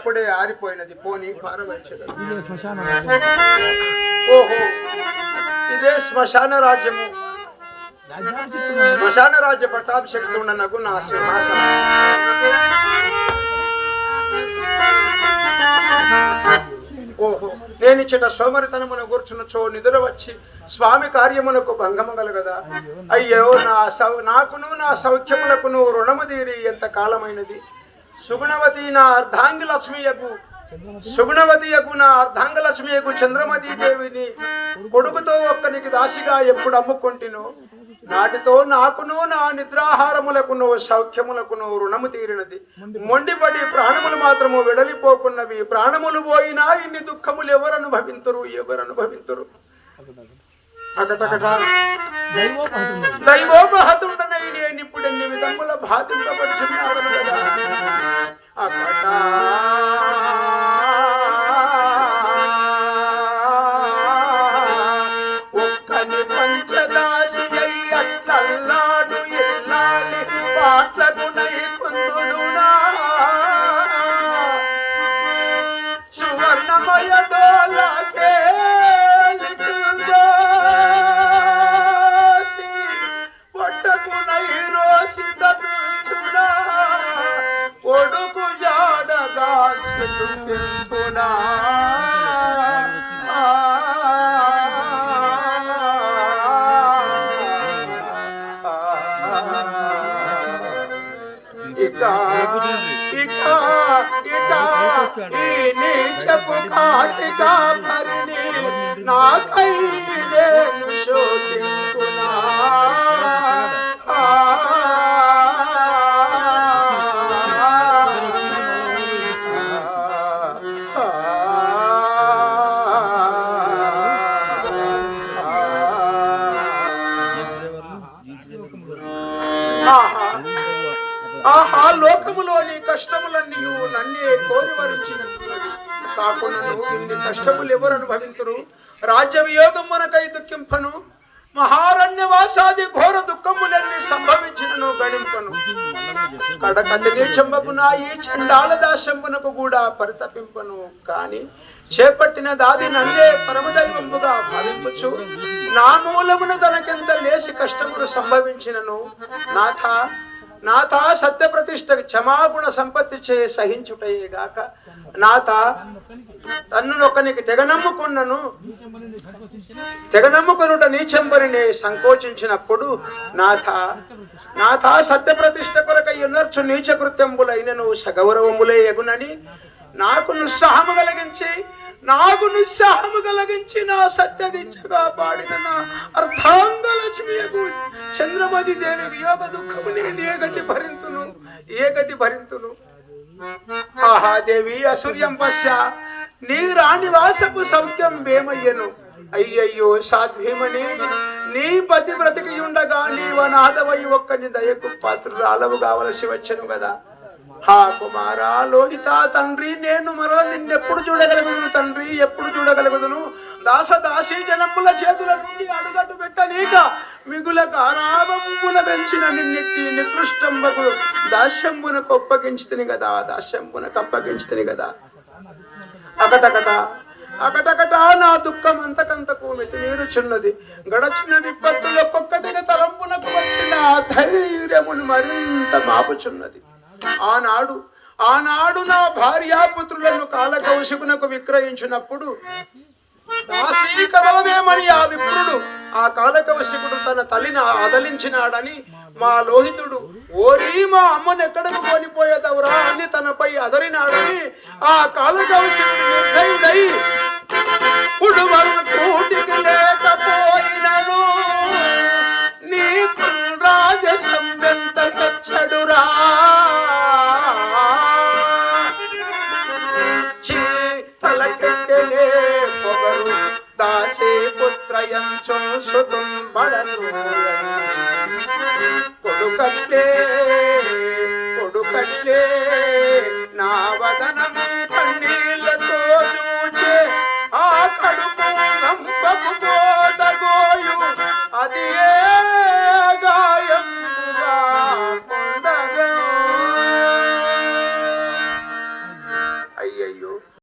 అప్పుడే ఆరిపోయినది పోనీ పారవచ్చదు. ఓహో ఇదే శ్మశాన రాజ్యము. శ్మశాన రాజ్య పట్టాభిషక్తి ఉండనకు నా సింహాసనం. ఓహో నేను ఇచ్చట సోమరితనమున కూర్చున్నచో నిద్ర వచ్చి స్వామి కార్యమునకు భంగము కలగదా. అయ్యో నాకును నా సౌఖ్యములకును రుణము తీరి ఎంత కాలమైనది. సుగుణవతి నా అర్ధాంగిలక్ష్మియకు నా అర్ధాంగలక్ష్మియకు చంద్రమతీ దేవిని కొడుకుతో ఒక్కనికి దాసిగా ఎప్పుడు అమ్ముకొంటినో నాటితో నాకును నా నిద్రాహారములకును సౌఖ్యములకును రుణము తీరినది. మొండిపడి ప్రాణములు మాత్రము వెడలిపోకున్నవి. ప్రాణములు పోయినా ఇన్ని దుఃఖములు ఎవరు అనుభవింతురు. దైవోపహతుండనై నేను ఇప్పుడు ఎన్ని విధముల బాధింపబడుచున్నాను కదా. అకట ఒక్కని పంచదాసి అట్లల్లాడు ఎల్లాలి పాటలకు నై కుందుడునా సువర్ణమయ డోలకే పొట్టకు నై రోసి తపించునా కొడుకు జాడగా చెట్టునా చెప్పు కాటిగా పరిని నాకై నేను శోధించునా ఆహా లోకములోని కష్టములన్నీ నన్నే కోరి వరించినట్టున్నది. కాకుండా ఇన్ని కష్టములు ఎవరు అనుభవింతురు. రాజ్య వియోగం మనకై దుఃఖింపను. మహారణ్యవాసాది ఘోర దుఃఖములన్నీ సంభవించినను గడింపను. కడకతి నీచంబకు నా ఈ చండాల దాస్యంబునకు కూడా పరితపింపను. కాని చేపట్టిన దాది నన్నే పరమదైవముగా భావింపచ్చు. నా మూలమున తనకెంత లేసి కష్టములు సంభవించినను నాథ సత్య ప్రతిష్ట క్షమాగుణ సంపత్తి చే సహించుటయే గాక నాథ తన్నునొక్కనికి తెగనమ్ముకొనుట నీచెంబరినే సంకోచించినప్పుడు నాథ సత్య ప్రతిష్ట కొరకై ఉనర్చు నీచ కృత్యంబులైనను సగౌరవములే ఎగునని నాకు నిస్సాహము కలిగించి నా సత్యదించగా పాడిన నా అర్ధాంగలక్ష్మియకు చంద్రమతి దేవి వియోగ దుఃఖము నేను ఏ గతి భరింతును. ఆహాదేవి అసూర్యం పశ్య నీ రాణివాసపు సౌఖ్యం వేమయ్యను. అయ్యయ్యో సాధ్వీమని నీ పతి బ్రతికి ఉండగా నీవనాథవై ఒక్కని దయకు పాత్రురాలవు కావలసి వచ్చను కదా. హా కుమారా లోహిత తండ్రి నేను మరల నిన్నెప్పుడు చూడగలుగుదును తండ్రి ఎప్పుడు చూడగలుగుదును. దాసదాసీ జనముల చేతుల నుండి అడుగట్టు పెట్టనీక మిగుల కారాభమున పెంచిన నిన్నెట్టి నికృష్టంబకు దాస్యంబునకు అప్పగించుతిని కదా. అకటకట నా దుఃఖం అంతకంతకు మితిమీరుచున్నది. గడచిన విపత్తులు ఒక్కొక్కటిగా తలంపునకు వచ్చిన ధైర్యమును మరింత మాపుచున్నది. ఆనాడు నా భార్యాపుత్రులను కాలకౌశికునకు విక్రయించినప్పుడు దాసీ కదలవేమని ఆ విప్రుడు ఆ కాలకౌశికుడు తన తల్లిని అదలించినాడని మా లోహితుడు ఓరి మా అమ్మను ఎక్కడకు కోల్పోయేదవురా అని తనపై అదరినాడని ఆ కాలకౌశికుడు నిర్దయుడై కూటికి లేకపోయినను నీకు రాజసం ఎంత కచ్చడురా తలకెట్టెనే పొగరు దాసే పుత్రయంచు సుతం బడను కొడుకట్లే